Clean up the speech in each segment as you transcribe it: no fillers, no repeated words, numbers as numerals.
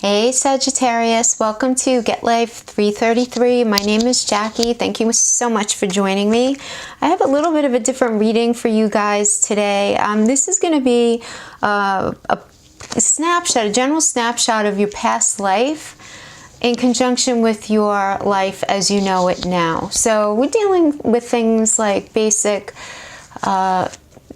Hey Sagittarius, welcome to Get Life 333. My name is Jackie. Thank you so much for joining me. I have a little bit of a different reading for you guys today. This is going to be a snapshot, a general snapshot of your past life in conjunction with your life as you know it now. So we're dealing with things like basic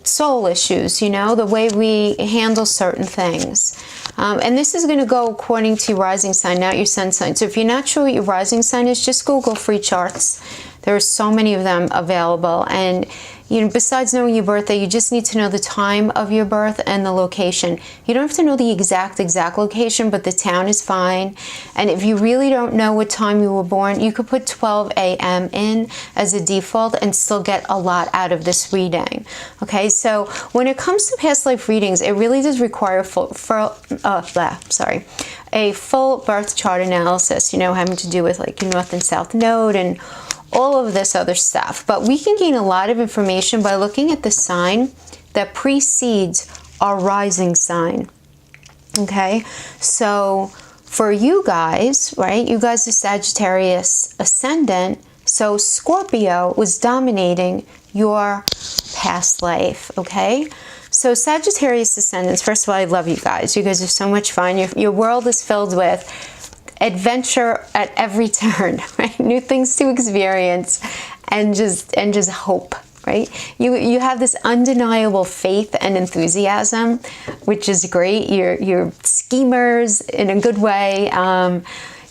soul issues, you know, the way we handle certain things. And this is going to go according to your rising sign, not your sun sign. So if you're not sure what your rising sign is, just Google free charts. There are so many of them available. And, you know, besides knowing your birthday, you just need to know the time of your birth and the location. You don't have to know the exact location, but the town is fine. And if you really don't know what time you were born, you could put 12 a.m. in as a default and still get a lot out of this reading. Okay, so when it comes to past life readings, it really does require a full birth chart analysis, you know, having to do with like your north and south node and all of this other stuff. But we can gain a lot of information by looking at the sign that precedes our rising sign. Okay, so for you guys, right, you guys are Sagittarius ascendant, so Scorpio was dominating your past life. Okay, so Sagittarius ascendants, first of all, I love you guys. You guys are so much fun. Your world is filled with adventure at every turn, right? New things to experience and just hope, right? You have this undeniable faith and enthusiasm, which is great. You're schemers in a good way.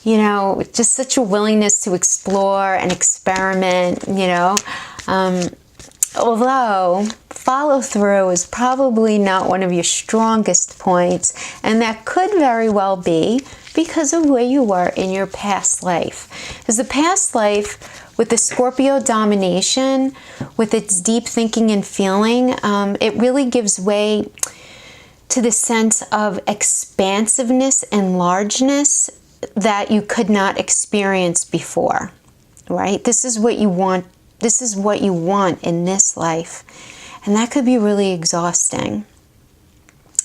You know, just such a willingness to explore and experiment, you know. Although follow through is probably not one of your strongest points, and that could very well be because of where you were in your past life. Because the past life, with the Scorpio domination, with its deep thinking and feeling, it really gives way to the sense of expansiveness and largeness that you could not experience before, right? This is what you want. This is what you want in this life. And that could be really exhausting.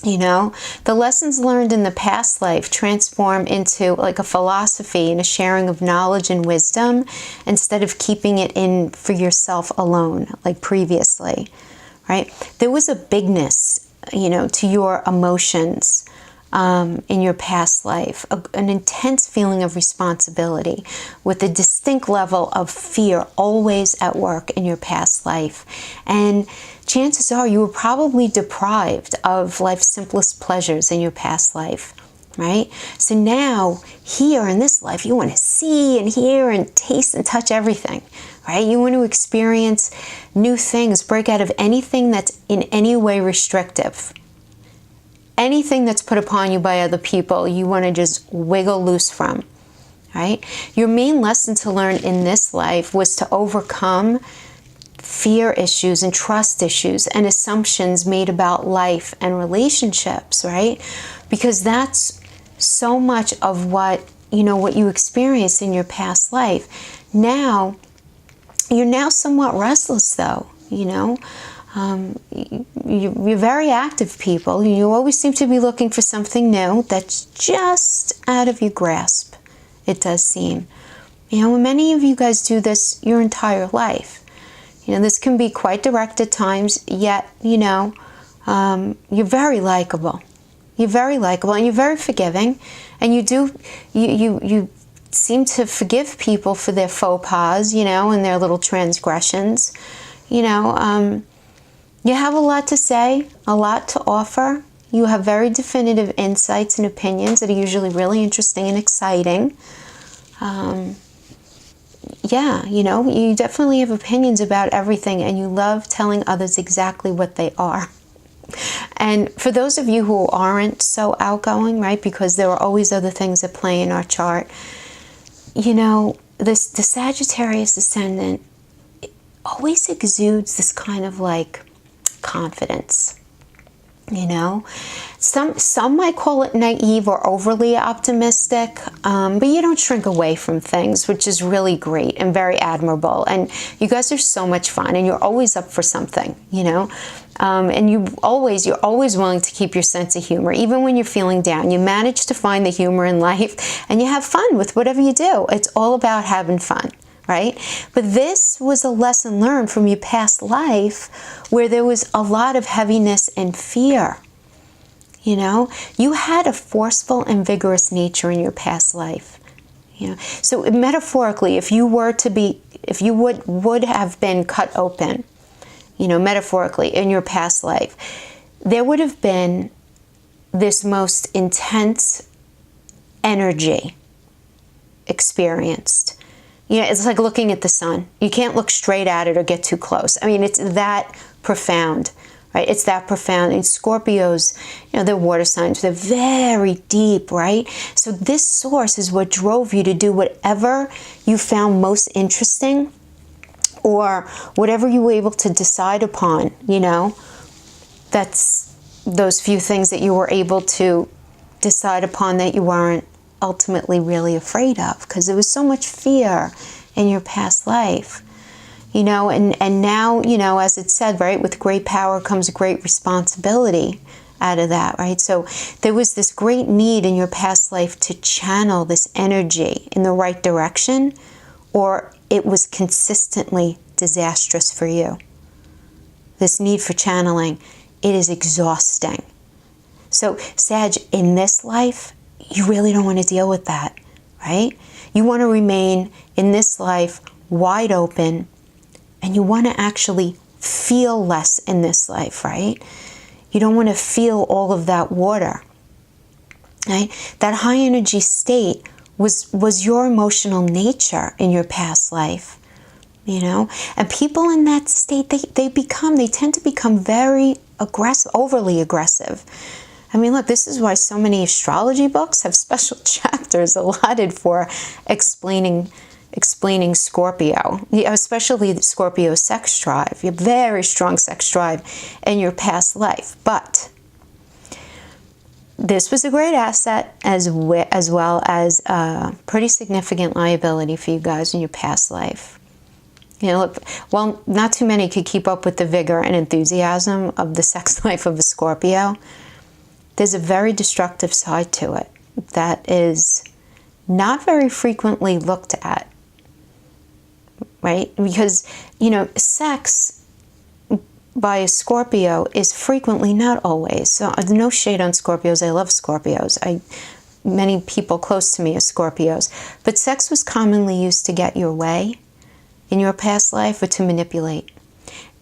You know, the lessons learned in the past life transform into like a philosophy and a sharing of knowledge and wisdom instead of keeping it in for yourself alone like previously, right? There was a bigness, you know, to your emotions in your past life, an intense feeling of responsibility with a distinct level of fear always at work in your past life. And chances are you were probably deprived of life's simplest pleasures in your past life, right? So now, here in this life, you want to see and hear and taste and touch everything, right? You want to experience new things, break out of anything that's in any way restrictive. Anything that's put upon you by other people, you want to just wiggle loose from, right? Your main lesson to learn in this life was to overcome fear issues and trust issues and assumptions made about life and relationships, right? Because that's so much of what, you know, what you experienced in your past life. Now, you're now somewhat restless though, you know? You're very active people. You always seem to be looking for something new that's just out of your grasp, it does seem. You know, many of you guys do this your entire life. You know, this can be quite direct at times, yet, you know, you're very likable. You're very likable and you're very forgiving. And you seem to forgive people for their faux pas, you know, and their little transgressions. You know, you have a lot to say, a lot to offer. You have very definitive insights and opinions that are usually really interesting and exciting. Yeah, you know, you definitely have opinions about everything and you love telling others exactly what they are. And for those of you who aren't so outgoing, right, because there are always other things at play in our chart, you know, the Sagittarius ascendant always exudes this kind of like confidence, you know. Some might call it naive or overly optimistic, but you don't shrink away from things, which is really great and very admirable. And you guys are so much fun and you're always up for something, you know. And you're always willing to keep your sense of humor, even when you're feeling down. You manage to find the humor in life, and you have fun with whatever you do. It's all about having fun, right? But this was a lesson learned from your past life where there was a lot of heaviness and fear. You know, you had a forceful and vigorous nature in your past life. You know, so metaphorically, if you would have been cut open, you know, metaphorically in your past life, there would have been this most intense energy experienced. You know, it's like looking at the sun. You can't look straight at it or get too close. I mean, it's that profound, right? It's that profound. And Scorpios, you know, they're water signs. They're very deep, right? So this source is what drove you to do whatever you found most interesting, or whatever you were able to decide upon, you know. That's those few things that you were able to decide upon that you weren't ultimately really afraid of, because there was so much fear in your past life. You know, and now, you know, as it said, right, with great power comes great responsibility out of that, right? So there was this great need in your past life to channel this energy in the right direction, or it was consistently disastrous for you. This need for channeling, it is exhausting. So, Sag, in this life, you really don't want to deal with that, right? You want to remain in this life wide open, and you want to actually feel less in this life, right? You don't want to feel all of that water, right? That high energy state was your emotional nature in your past life, you know? And people in that state, they tend to become very aggressive, overly aggressive. I mean, look, this is why so many astrology books have special chapters allotted for explaining Scorpio, especially the Scorpio sex drive. You have very strong sex drive in your past life. But this was a great asset as well as a pretty significant liability for you guys in your past life. You know, look, well, not too many could keep up with the vigor and enthusiasm of the sex life of a Scorpio. There's a very destructive side to it that is not very frequently looked at, right? Because, you know, sex by a Scorpio is frequently, not always. So no shade on Scorpios. I love Scorpios. Many people close to me are Scorpios. But sex was commonly used to get your way in your past life or to manipulate.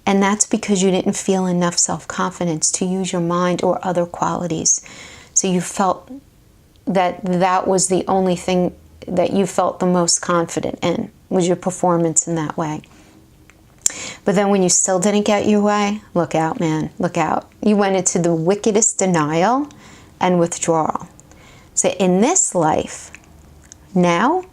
And that's because you didn't feel enough self-confidence to use your mind or other qualities. So you felt that was the only thing that you felt the most confident in, was your performance in that way. But then when you still didn't get your way, look out, man, look out. You went into the wickedest denial and withdrawal. So in this life, now,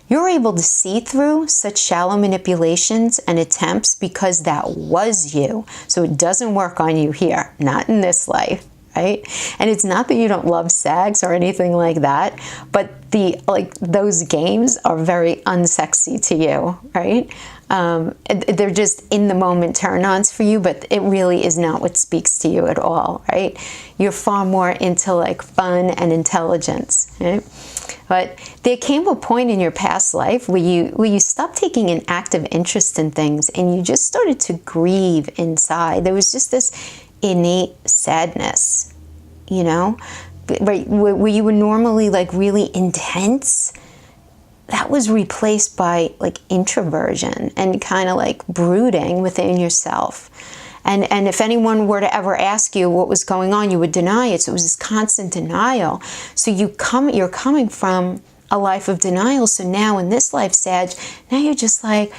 you're able to see through such shallow manipulations and attempts because that was you. So it doesn't work on you here, not in this life, right? And it's not that you don't love sex or anything like that, but those games are very unsexy to you, right? They're just in the moment turn-ons for you, but it really is not what speaks to you at all, right? You're far more into like fun and intelligence, right? But there came a point in your past life where you stopped taking an active interest in things and you just started to grieve inside. There was just this innate sadness, you know, right, where you were normally like really intense. That was replaced by like introversion and kind of like brooding within yourself. And if anyone were to ever ask you what was going on, you would deny it. So it was this constant denial. So you're coming from a life of denial. So now in this life, Sag, now you're just like,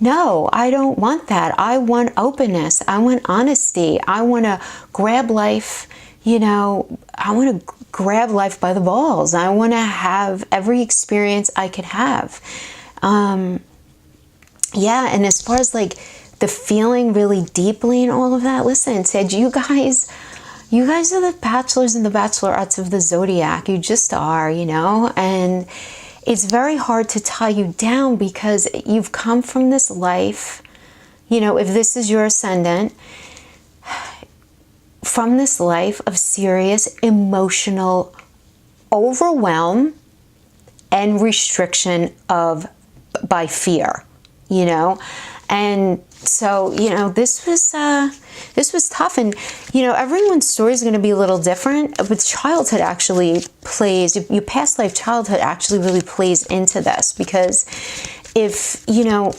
no, I don't want that. I want openness. I want honesty. I want to grab life, you know, I want to grab life by the balls. I want to have every experience I could have. Yeah, and as far as like the feeling really deeply and all of that, listen, Sag, you guys are the bachelors and the bachelorettes of the zodiac. You just are, you know, and it's very hard to tie you down because you've come from this life, you know, if this is your ascendant, from this life of serious emotional overwhelm and restriction by fear, you know. And so, you know, this was tough. And, you know, everyone's story is going to be a little different, but childhood actually plays, your past life childhood actually really plays into this, because if, you know,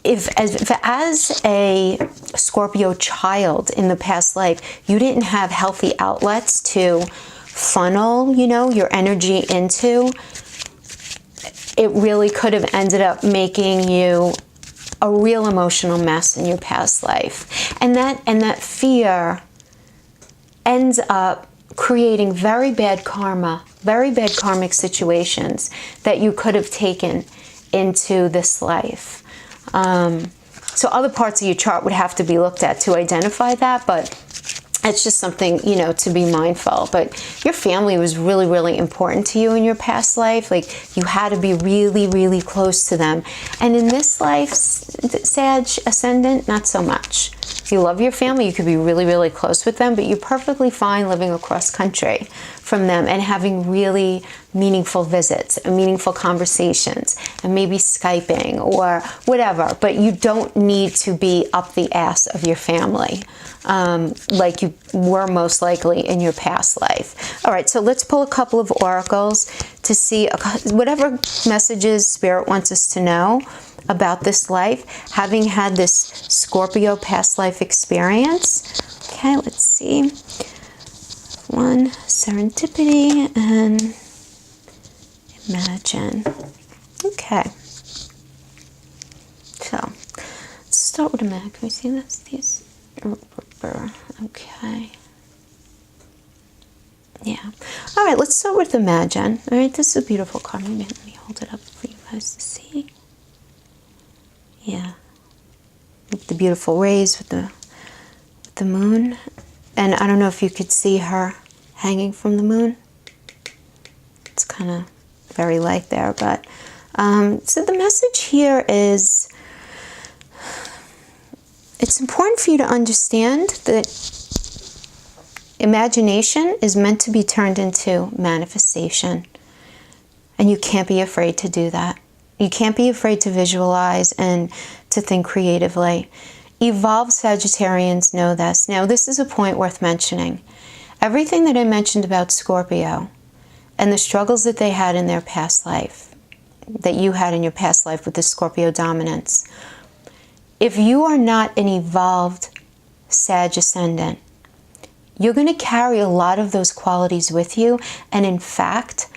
if as a Scorpio child in the past life, you didn't have healthy outlets to funnel, you know, your energy into, it really could have ended up making you a real emotional mess in your past life. And that fear ends up creating very bad karma, very bad karmic situations that you could have taken into this life. So other parts of your chart would have to be looked at to identify that, but it's just something, you know, to be mindful. But your family was really, really important to you in your past life. Like, you had to be really, really close to them. And in this life, Sag Ascendant, not so much. If you love your family, you could be really, really close with them, but you're perfectly fine living across country from them and having really meaningful visits and meaningful conversations and maybe Skyping or whatever. But you don't need to be up the ass of your family like you were most likely in your past life. All right, so let's pull a couple of oracles to see whatever messages Spirit wants us to know about this life, having had this Scorpio past life experience. Okay, let's see. One, serendipity, and imagine. Okay. So, let's start with imagine. Can we see this? These. Okay. Yeah. All right, let's start with imagine. All right, this is a beautiful card. Maybe let me hold it up for you guys to see. Yeah. With the beautiful rays with the moon. And I don't know if you could see her hanging from the moon. It's kind of very light there, but so the message here is, it's important for you to understand that imagination is meant to be turned into manifestation, and you can't be afraid to do that. You can't be afraid to visualize and to think creatively. Evolved Sagittarians know this. Now, this is a point worth mentioning. Everything that I mentioned about Scorpio and the struggles that they had in their past life, that you had in your past life with the Scorpio dominance, if you are not an evolved Sag Ascendant, you're going to carry a lot of those qualities with you. And in fact,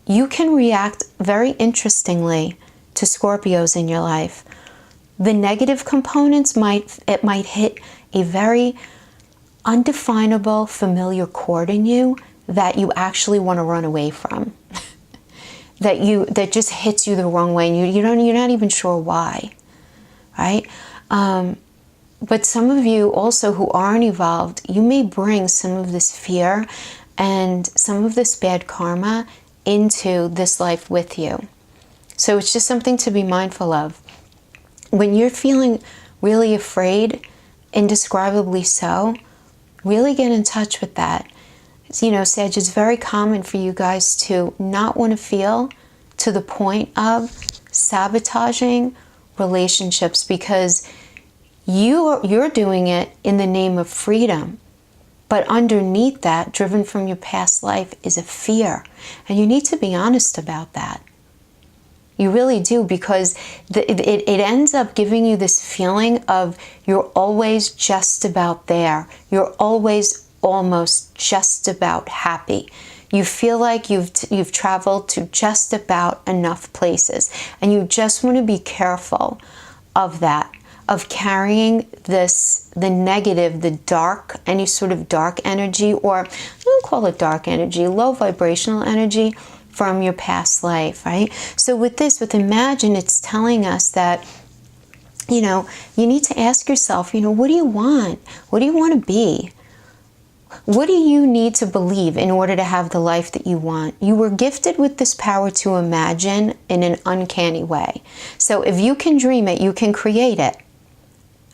you can react very interestingly to Scorpios in your life. The negative components might hit a very undefinable, familiar chord in you that you actually want to run away from. that just hits you the wrong way, and you're not even sure why, right? But some of you also who aren't evolved, you may bring some of this fear and some of this bad karma into this life with you. So it's just something to be mindful of. When you're feeling really afraid, indescribably so, really get in touch with that. You know, Sag, it's very common for you guys to not want to feel to the point of sabotaging relationships, because you're doing it in the name of freedom. But underneath that, driven from your past life, is a fear. And you need to be honest about that. You really do, because it ends up giving you this feeling of you're always just about there. You're always almost just about happy. You feel like you've traveled to just about enough places. And you just want to be careful of that, of carrying the negative, the dark, any sort of dark energy, or I don't call it dark energy, low vibrational energy from your past life, right? So with imagine, it's telling us that, you know, you need to ask yourself, you know, what do you want? What do you want to be? What do you need to believe in order to have the life that you want? You were gifted with this power to imagine in an uncanny way. So if you can dream it, you can create it.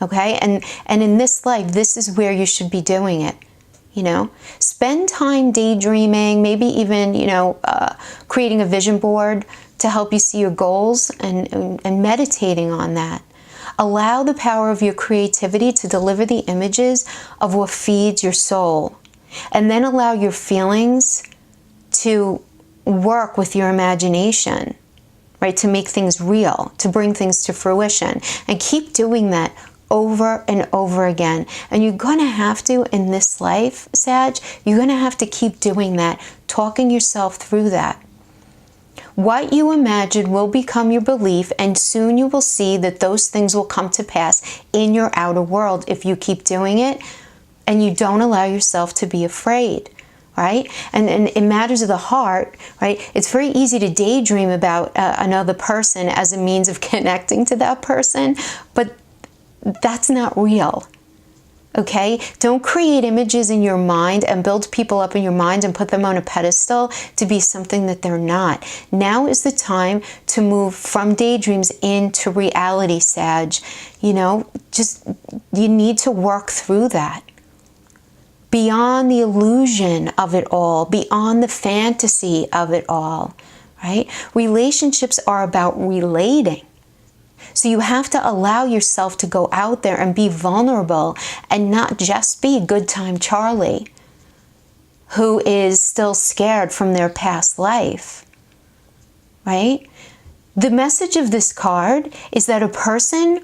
Okay? And in this life, this is where you should be doing it. You know, spend time daydreaming, maybe even, you know, creating a vision board to help you see your goals and meditating on that. Allow the power of your creativity to deliver the images of what feeds your soul. And then allow your feelings to work with your imagination, right? To make things real, to bring things to fruition. And keep doing that over and over again. And you're going to have to, in this life, Sag, you're going to have to keep doing that, talking yourself through that. What you imagine will become your belief, and soon you will see that those things will come to pass in your outer world if you keep doing it and you don't allow yourself to be afraid, right? And in matters of the heart, right, it's very easy to daydream about another person as a means of connecting to that person, but that's not real. Okay? Don't create images in your mind and build people up in your mind and put them on a pedestal to be something that they're not. Now is the time to move from daydreams into reality, Sag. You know, just, you need to work through that. Beyond the illusion of it all, beyond the fantasy of it all, right? Relationships are about relating. So you have to allow yourself to go out there and be vulnerable and not just be good time Charlie, who is still scared from their past life, right? The message of this card is that a person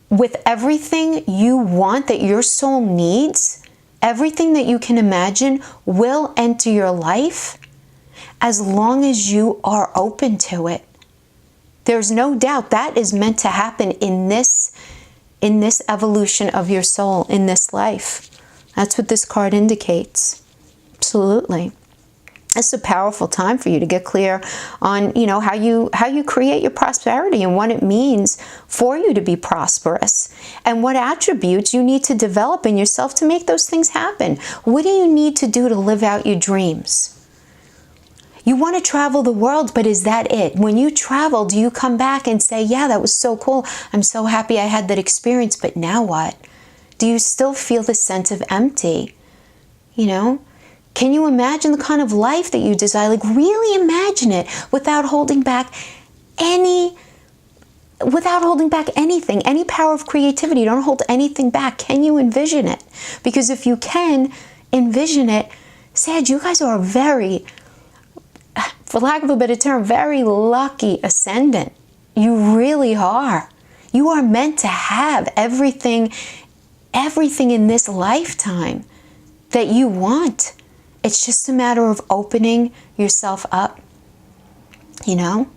with everything you want, that your soul needs, everything that you can imagine will enter your life as long as you are open to it. There's no doubt that is meant to happen in this evolution of your soul, in this life. That's what this card indicates. Absolutely. It's a powerful time for you to get clear on, you know, how you create your prosperity and what it means for you to be prosperous and what attributes you need to develop in yourself to make those things happen. What do you need to do to live out your dreams? You want to travel the world, but is that it? When you travel, do you come back and say, yeah, that was so cool. I'm so happy I had that experience, but now what? Do you still feel the sense of empty? You know? Can you imagine the kind of life that you desire? Like, really imagine it without holding back anything, any power of creativity. Don't hold anything back. Can you envision it? Because if you can envision it, Sag, you guys are very, for lack of a better term, very lucky ascendant. You really are. You are meant to have everything in this lifetime that you want. It's just a matter of opening yourself up, you know?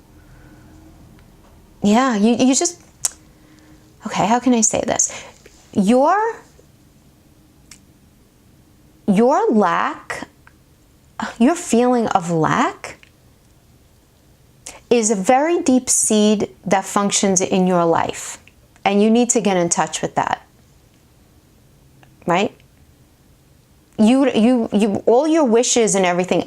Yeah, you just, okay, how can I say this? Your feeling of lack is a very deep seed that functions in your life. And you need to get in touch with that, right? All your wishes and everything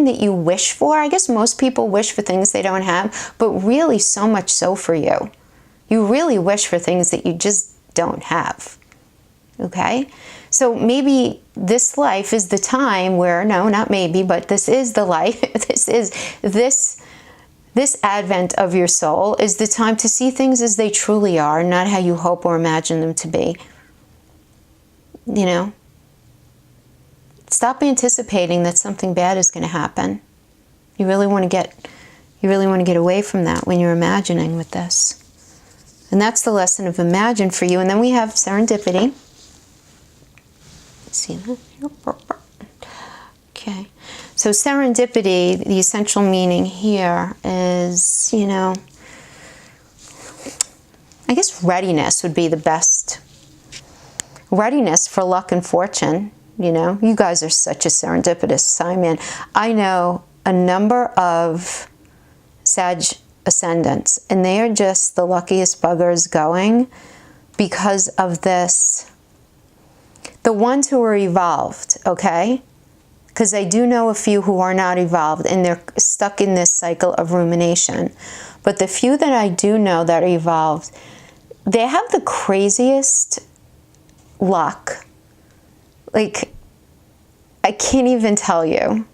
that you wish for, I guess most people wish for things they don't have, but really so much so for you. You really wish for things that you just don't have, okay? So maybe this life is the time where, no, not maybe, but this is the life, this advent of your soul is the time to see things as they truly are, not how you hope or imagine them to be, you know? Stop anticipating that something bad is going to happen. You really want to get away from that when you're imagining with this. And that's the lesson of imagine for you. And then we have serendipity. See that? Okay. So serendipity, the essential meaning here is, you know, I guess readiness would be the best. Readiness for luck and fortune. You know, you guys are such a serendipitous sign, man. I know a number of Sag ascendants, and they are just the luckiest buggers going because of this. The ones who are evolved, okay? Because I do know a few who are not evolved, and they're stuck in this cycle of rumination. But the few that I do know that are evolved, they have the craziest luck. Like, I can't even tell you.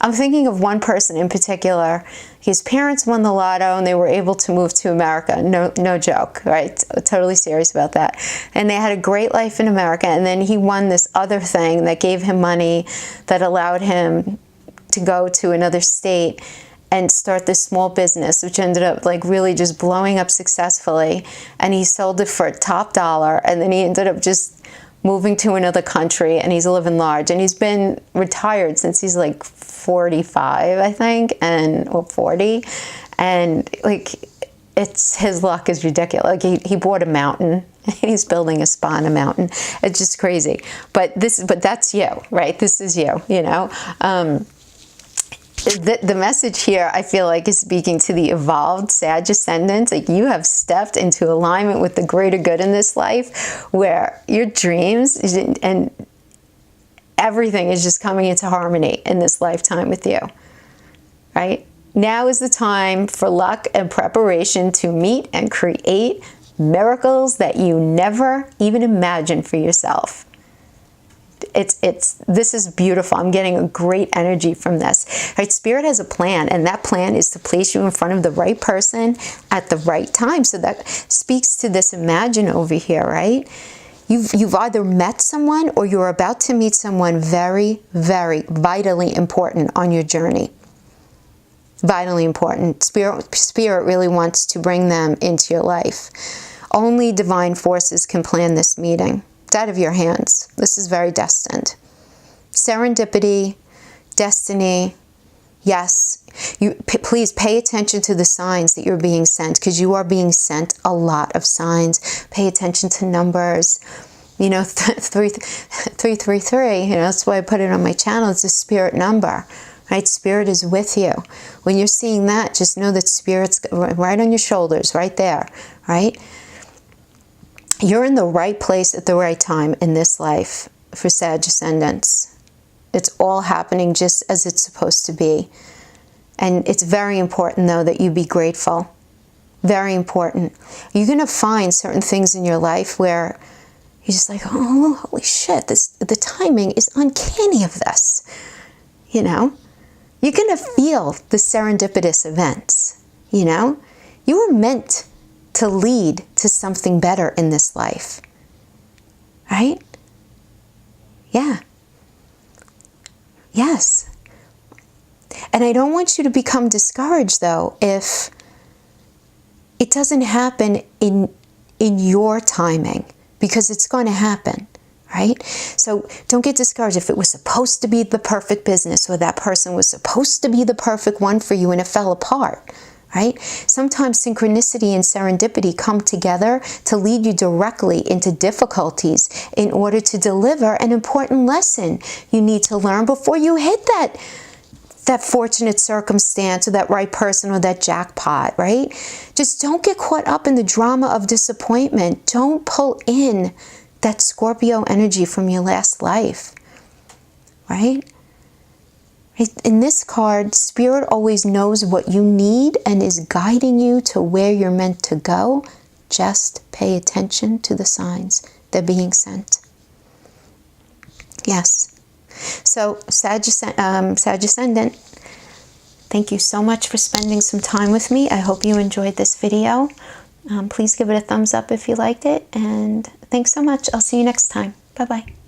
I'm thinking of one person in particular. His parents won the lotto and they were able to move to America. No joke, right? Totally serious about that. And they had a great life in America. And then he won this other thing that gave him money that allowed him to go to another state and start this small business, which ended up like really just blowing up successfully. And he sold it for top dollar. And then he ended up just moving to another country, and he's living large. And he's been retired since he's like 45, I think, or 40. And like, his luck is ridiculous. Like he bought a mountain. He's building a spa on a mountain. It's just crazy. But that's you, right? This is you, you know? The message here, I feel like, is speaking to the evolved Sag ascendant. Like, you have stepped into alignment with the greater good in this life, where your dreams and everything is just coming into harmony in this lifetime with you, right? Now is the time for luck and preparation to meet and create miracles that you never even imagined for yourself. This is beautiful. I'm getting a great energy from this. Right? Spirit has a plan, and that plan is to place you in front of the right person at the right time. So that speaks to this imagine over here, right? You've either met someone or you're about to meet someone very, very vitally important on your journey. Vitally important. Spirit really wants to bring them into your life. Only divine forces can plan this meeting. It's out of your hands. This is very destined. Serendipity, destiny, yes. Please pay attention to the signs that you're being sent, because you are being sent a lot of signs. Pay attention to numbers. You know, 333, you know, that's why I put it on my channel. It's a spirit number, right? Spirit is with you. When you're seeing that, just know that Spirit's right on your shoulders, right there, right? You're in the right place at the right time in this life for Sag Ascendants. It's all happening just as it's supposed to be. And it's very important, though, that you be grateful. Very important. You're going to find certain things in your life where you're just like, oh, holy shit, the timing is uncanny of this. You know? You're going to feel the serendipitous events. You know? You were meant to lead to something better in this life, right? Yeah. Yes. And I don't want you to become discouraged, though, if it doesn't happen in your timing, because it's going to happen, right? So don't get discouraged if it was supposed to be the perfect business, or that person was supposed to be the perfect one for you and it fell apart. Right? Sometimes synchronicity and serendipity come together to lead you directly into difficulties in order to deliver an important lesson you need to learn before you hit that fortunate circumstance or that right person or that jackpot, right? Just don't get caught up in the drama of disappointment. Don't pull in that Scorpio energy from your last life, right? In this card, Spirit always knows what you need and is guiding you to where you're meant to go. Just pay attention to the signs they're being sent. Yes. So, Sag Ascendant, thank you so much for spending some time with me. I hope you enjoyed this video. Please give it a thumbs up if you liked it. And thanks so much. I'll see you next time. Bye-bye.